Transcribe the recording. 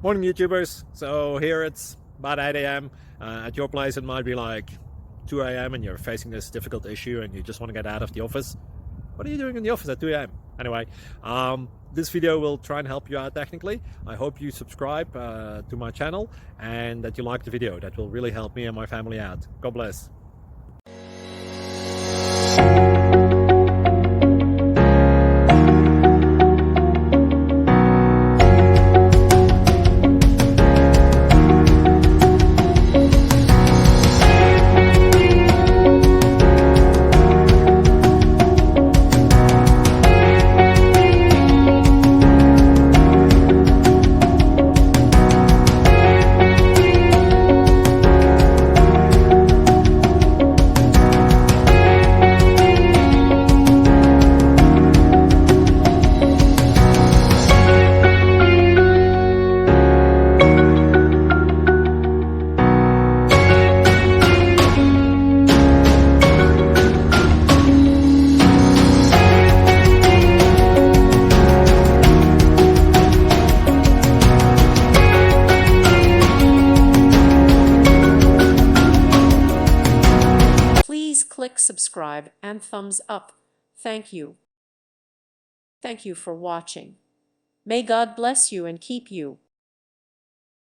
Morning YouTubers. So here it's about 8 a.m. At your place it might be like 2 a.m. and you're facing this difficult issue and you just want to get out of the office. What are you doing in the office at 2 a.m.? Anyway, this video will try and help you out technically. I hope you subscribe to my channel and that you like the video. That will really help me and my family out. God bless. Please click subscribe and thumbs up. Thank you. Thank you for watching. May God bless you and keep you.